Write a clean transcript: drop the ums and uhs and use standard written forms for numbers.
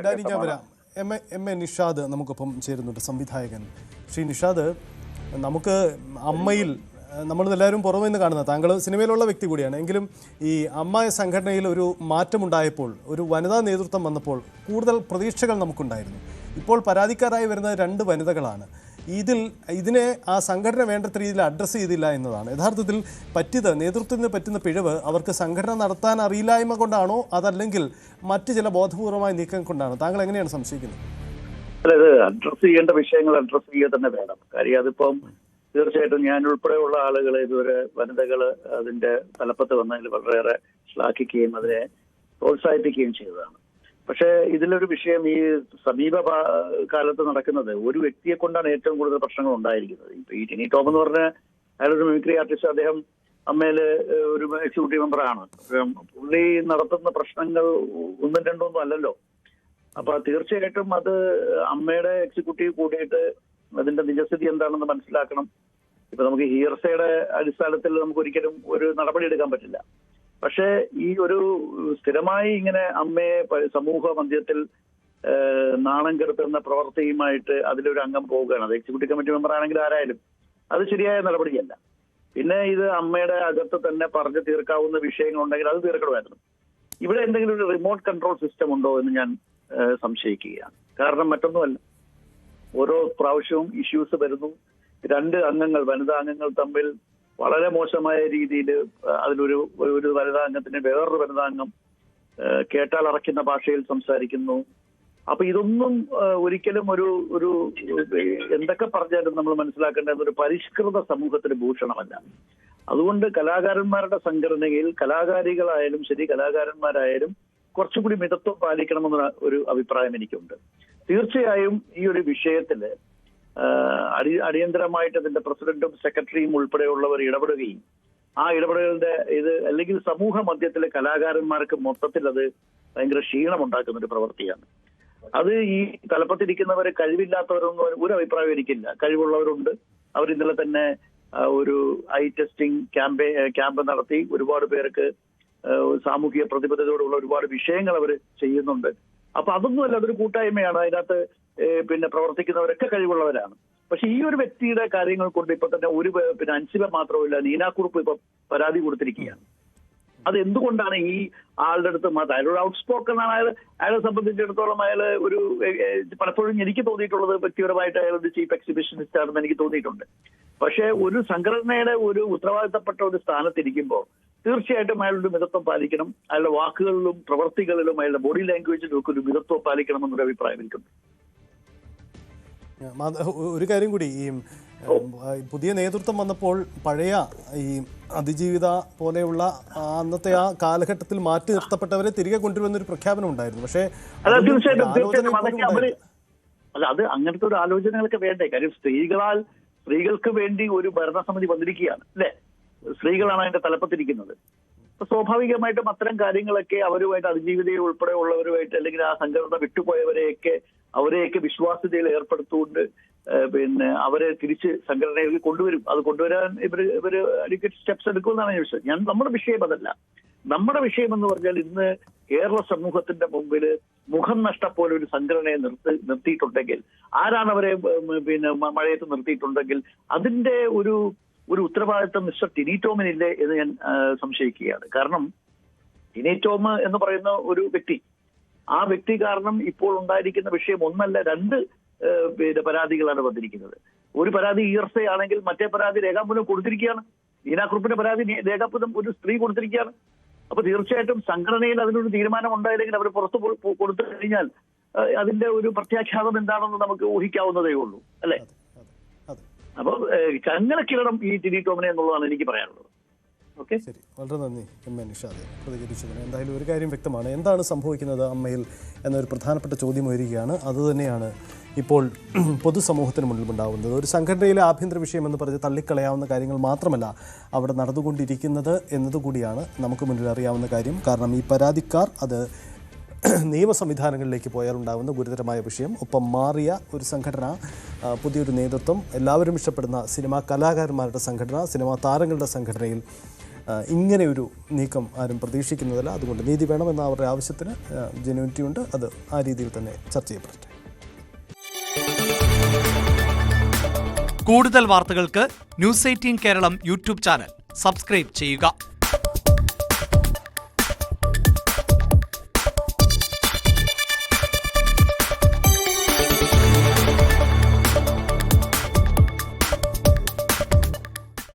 Dani ഞാൻ വരാം. M A Nishad നമുക്കൊപ്പം ചേരുന്നുണ്ട്, സംവിധായകൻ. ശ്രീ നിഷാദ്, നമുക്ക് അമ്മയിൽ നമ്മളെല്ലാവരും പുറമെ നിന്ന് കാണുന്നത്, താങ്കൾ സിനിമയിലുള്ള വ്യക്തി കൂടിയാണ്, എങ്കിലും ഈ അമ്മ സംഘടനയിൽ ഒരു മാറ്റമുണ്ടായപ്പോൾ, ഒരു വനിതാ നേതൃത്വം വന്നപ്പോൾ കൂടുതൽ പ്രതീക്ഷകൾ നമുക്കുണ്ടായിരുന്നു. ഇപ്പോൾ പരാതിക്കാരായി വരുന്നത് 2 വനിതകളാണ്. ഇതിനെ ആ സംഘടന വേണ്ടത്ര രീതിയിൽ അഡ്രസ്സ് ചെയ്തില്ല എന്നതാണ് യഥാർത്ഥത്തിൽ പറ്റിയത്. നേതൃത്വത്തിന് പറ്റുന്ന പിഴവ് അവർക്ക് സംഘടന നടത്താൻ അറിയില്ലായ്മ കൊണ്ടാണോ, അതല്ലെങ്കിൽ മറ്റ് ചില ബോധപൂർവമായ നീക്കം കൊണ്ടാണോ? താങ്കൾ എങ്ങനെയാണ് സംശയിക്കുന്നത്? അതായത് അഡ്രസ്സ് ചെയ്യേണ്ട വിഷയങ്ങൾ അഡ്രസ്സ് ചെയ്യുക തന്നെ വേണം. കാര്യം അതിപ്പം തീർച്ചയായിട്ടും ഞാൻ ഉൾപ്പെടെയുള്ള ആളുകൾ ഇതുവരെ വനിതകൾ അതിന്റെ തലപ്പത്ത് വന്നതിൽ വളരെയേറെ ശ്ലാഘിക്കുകയും അതിനെ പ്രോത്സാഹിപ്പിക്കുകയും ചെയ്തതാണ്. പക്ഷേ ഇതിലൊരു വിഷയം ഈ സമീപ കാലത്ത് നടക്കുന്നത് ഒരു വ്യക്തിയെ കൊണ്ടാണ് ഏറ്റവും കൂടുതൽ പ്രശ്നങ്ങൾ ഉണ്ടായിരിക്കുന്നത്. ഇപ്പൊ ഈ ടിനി ടോം എന്ന് പറഞ്ഞ അയാളൊരു മിമിക്രി ആർട്ടിസ്റ്റ്, അദ്ദേഹം അമ്മയില് ഒരു എക്സിക്യൂട്ടീവ് മെമ്പറാണ്. പുള്ളി നടത്തുന്ന പ്രശ്നങ്ങൾ 1 2 ഒന്നും അല്ലല്ലോ. അപ്പൊ തീർച്ചയായിട്ടും അത് അമ്മയുടെ എക്സിക്യൂട്ടീവ് കൂടിയിട്ട് അതിന്റെ നിജസ്ഥിതി എന്താണെന്ന് മനസ്സിലാക്കണം. ഇപ്പൊ നമുക്ക് ഹിയർസയുടെ അടിസ്ഥാനത്തിൽ നമുക്ക് ഒരിക്കലും ഒരു നടപടി എടുക്കാൻ പറ്റില്ല. പക്ഷേ ഈ ഒരു സ്ഥിരമായി ഇങ്ങനെ അമ്മയെ സമൂഹ മധ്യത്തിൽ നാണം കെടുത്തുന്ന പ്രവൃത്തിയുമായിട്ട് അതിലൊരു അംഗം പോവുകയാണ്. അത് എക്സിക്യൂട്ടീവ് കമ്മിറ്റി മെമ്പർ ആണെങ്കിൽ ആരായാലും അത് ശരിയായ നടപടിയല്ല. പിന്നെ ഇത് അമ്മയുടെ അകത്ത് തന്നെ പറഞ്ഞു തീർക്കാവുന്ന വിഷയങ്ങളുണ്ടെങ്കിൽ അത് തീർക്കണമായിരുന്നു. ഇവിടെ എന്തെങ്കിലും ഒരു റിമോട്ട് കൺട്രോൾ സിസ്റ്റം ഉണ്ടോ എന്ന് ഞാൻ സംശയിക്കുകയാണ്. കാരണം മറ്റൊന്നുമല്ല, ഓരോ പ്രാവശ്യവും ഇഷ്യൂസ് വരുന്നു, 2 അംഗങ്ങൾ വനിതാ അംഗങ്ങൾ തമ്മിൽ വളരെ മോശമായ രീതിയിൽ ഒരു വനിതാ അംഗത്തിന് വേറൊരു വനിതാ അംഗം കേട്ടാൽ അറയ്ക്കുന്ന ഭാഷയിൽ സംസാരിക്കുന്നു. അപ്പൊ ഇതൊന്നും ഒരിക്കലും ഒരു എന്തൊക്കെ പറഞ്ഞാലും നമ്മൾ മനസ്സിലാക്കേണ്ടത് ഒരു പരിഷ്കൃത സമൂഹത്തിന് ഭൂഷണമല്ല. അതുകൊണ്ട് കലാകാരന്മാരുടെ സംഘടനയിൽ കലാകാരികളായാലും ശരി, കലാകാരന്മാരായാലും കുറച്ചുകൂടി മിതത്വം പാലിക്കണമെന്ന ഒരു അഭിപ്രായം എനിക്കുണ്ട്. തീർച്ചയായും ഈ ഒരു വിഷയത്തില് അടിയന്തരമായിട്ട് അതിന്റെ പ്രസിഡന്റും സെക്രട്ടറിയും ഉൾപ്പെടെയുള്ളവർ ഇടപെടുകയും ആ ഇടപെടലുകളുടെ ഇത് അല്ലെങ്കിൽ സമൂഹ മധ്യത്തിലെ കലാകാരന്മാർക്ക് മൊത്തത്തിൽ അത് ഭയങ്കര ക്ഷീണമുണ്ടാക്കുന്ന ഒരു പ്രവൃത്തിയാണ്. അത് ഈ തലപ്പത്തിരിക്കുന്നവരെ കഴിവില്ലാത്തവരൊന്നും ഒരു അഭിപ്രായം എനിക്കില്ല. കഴിവുള്ളവരുണ്ട്. അവർ ഇന്നലെ തന്നെ ഒരു ഐ ടെസ്റ്റിംഗ് ക്യാമ്പ് നടത്തി ഒരുപാട് പേർക്ക് സാമൂഹിക പ്രതിബദ്ധതയോടുള്ള ഒരുപാട് വിഷയങ്ങൾ അവർ ചെയ്യുന്നുണ്ട്. അപ്പൊ അതൊന്നുമല്ല, അതൊരു കൂട്ടായ്മയാണ്. അതിനകത്ത് പിന്നെ പ്രവർത്തിക്കുന്നവരൊക്കെ കഴിവുള്ളവരാണ്. പക്ഷെ ഈ ഒരു വ്യക്തിയുടെ കാര്യങ്ങൾ കൊണ്ട് ഇപ്പൊ തന്നെ അൻസിബ മാത്രമല്ല, നീനാക്കുറുപ്പ് ഇപ്പൊ പരാതി കൊടുത്തിരിക്കുകയാണ്. അത് എന്തുകൊണ്ടാണ് ഈ ആളുടെ അടുത്ത് മാത്രം? അയാളൊരു ഔട്ട്സ്പോക്കൺ ആണ്. അയാളെ സംബന്ധിച്ചിടത്തോളം അയാള് ഒരു പലപ്പോഴും എനിക്ക് തോന്നിയിട്ടുള്ളത് വ്യക്തിപരമായിട്ട് അയാളൊരു ചീഫ് എക്സിബിഷനിസ്റ്റ് ആണെന്ന് എനിക്ക് തോന്നിയിട്ടുണ്ട്. പക്ഷെ ഒരു സംഘടനയുടെ ഒരു ഉത്തരവാദിത്തപ്പെട്ട ഒരു സ്ഥാനത്തിരിക്കുമ്പോൾ തീർച്ചയായിട്ടും അയാളുടെ മിതത്വം പാലിക്കണം. അയാളുടെ വാക്കുകളിലും പ്രവർത്തികളിലും അയാളുടെ ബോഡി ലാംഗ്വേജിലും ഒക്കെ ഒരു മിതത്വം പാലിക്കണം എന്നൊരു അഭിപ്രായം എനിക്കുണ്ട്. ഒരു കാര്യം കൂടി, ഈ പുതിയ നേതൃത്വം വന്നപ്പോൾ പഴയ ഈ അതിജീവിത പോലെയുള്ള അന്നത്തെ ആ കാലഘട്ടത്തിൽ മാറ്റി നിർത്തപ്പെട്ടവരെ തിരികെ കൊണ്ടുവരുന്നൊരു പ്രഖ്യാപനം ഉണ്ടായിരുന്നു. പക്ഷേ അത് അങ്ങനത്തെ ഒരു ആലോചനകളൊക്കെ വേണ്ടേ? കാര്യം സ്ത്രീകൾക്ക് വേണ്ടി ഒരു ഭരണസമിതി വന്നിരിക്കുകയാണ് അല്ലെ? സ്ത്രീകളാണ് അതിന്റെ തലപ്പത്തിരിക്കുന്നത്. അപ്പൊ സ്വാഭാവികമായിട്ടും അത്തരം കാര്യങ്ങളൊക്കെ അവരുമായിട്ട് അതിജീവിതയെ ഉൾപ്പെടെ ഉള്ളവരുമായിട്ട് അല്ലെങ്കിൽ ആ സംഘടന അവരെയൊക്കെ വിശ്വാസ്യതയിൽ ഏർപ്പെടുത്തുകൊണ്ട് പിന്നെ അവരെ തിരിച്ച് സംഘടനയിൽ കൊണ്ടുവരും. അത് കൊണ്ടുവരാൻ ഇവര് അഡിക്വേറ്റ് സ്റ്റെപ്സ് എടുക്കുമെന്നാണ് ഞാൻ നമ്മുടെ വിഷയം അതല്ല. നമ്മുടെ വിഷയം എന്ന് പറഞ്ഞാൽ ഇന്ന് കേരള സമൂഹത്തിന്റെ മുമ്പിൽ മുഖം നഷ്ടപ്പോലെ ഒരു സംഘടനയെ നിർത്തിയിട്ടുണ്ടെങ്കിൽ, ആരാണ് അവരെ പിന്നെ മഴയത്ത് നിർത്തിയിട്ടുണ്ടെങ്കിൽ അതിന്റെ ഒരു ഉത്തരവാദിത്വം മിസ്റ്റർ ടിനി ടോമിനില്ലേ എന്ന് ഞാൻ സംശയിക്കുകയാണ്. കാരണം ടിനി ടോം എന്ന് പറയുന്ന ഒരു വ്യക്തി, ആ വ്യക്തി കാരണം ഇപ്പോൾ ഉണ്ടായിരിക്കുന്ന വിഷയം 1 അല്ല 2 പിന്നെ പരാതികളാണ് വന്നിരിക്കുന്നത്. ഒരു പരാതി ഇയർസെ ആണെങ്കിൽ മറ്റേ പരാതി രേഖാമൂലം കൊടുത്തിരിക്കുകയാണ്. നീനാക്കുറുപ്പിന്റെ പരാതി രേഖാമൂലം ഒരു സ്ത്രീ കൊടുത്തിരിക്കുകയാണ്. അപ്പൊ തീർച്ചയായിട്ടും സംഘടനയിൽ അതിനൊരു തീരുമാനം ഉണ്ടായില്ലെങ്കിൽ അവർ പുറത്തു കൊടുത്തു കഴിഞ്ഞാൽ അതിന്റെ ഒരു പ്രത്യാഘാതം എന്താണെന്ന് നമുക്ക് ഊഹിക്കാവുന്നതേ ഉള്ളൂ അല്ലെ? അപ്പൊ ചങ്ങലക്കിടണം ഈ ടിനി ടോമിനെ എന്നുള്ളതാണ് എനിക്ക് പറയാനുള്ളത്. ശരി, വളരെ നന്ദി എം എ നിഷാദ് പ്രതികരിച്ചതിന്. എന്തായാലും ഒരു കാര്യം വ്യക്തമാണ്, എന്താണ് സംഭവിക്കുന്നത് അമ്മയിൽ എന്നൊരു പ്രധാനപ്പെട്ട ചോദ്യം ഉയരുകയാണ്. അതുതന്നെയാണ് ഇപ്പോൾ പൊതുസമൂഹത്തിന് മുന്നിൽ ഉണ്ടാകുന്നത്. ഒരു സംഘടനയിലെ ആഭ്യന്തര വിഷയം എന്ന് പറഞ്ഞ് തള്ളിക്കളയാവുന്ന കാര്യങ്ങൾ മാത്രമല്ല അവിടെ നടന്നുകൊണ്ടിരിക്കുന്നത് എന്നതുകൂടിയാണ് നമുക്ക് മുന്നിൽ അറിയാവുന്ന കാര്യം. കാരണം ഈ പരാതിക്കാർ അത് നിയമ സംവിധാനങ്ങളിലേക്ക് പോയാൽ ഉണ്ടാകുന്ന ഗുരുതരമായ വിഷയം. ഒപ്പം മാറിയ ഒരു സംഘടന, പുതിയൊരു നേതൃത്വം, എല്ലാവരും ഇഷ്ടപ്പെടുന്ന സിനിമാ കലാകാരന്മാരുടെ സംഘടന, സിനിമാ താരങ്ങളുടെ സംഘടനയിൽ ഇങ്ങനെ ഒരു നീക്കം ആരും പ്രതീക്ഷിക്കുന്നതല്ല. അതുകൊണ്ട് നീതി വേണമെന്ന അവരുടെ ആവശ്യത്തിന് ജെന്യൂനിറ്റി ഉണ്ട്. അത് ആ രീതിയിൽ തന്നെ ചർച്ച ചെയ്യപ്പെടട്ടെ. കൂടുതൽ വാർത്തകൾക്ക് news 18 Keralam YouTube channel subscribe ചെയ്യുക.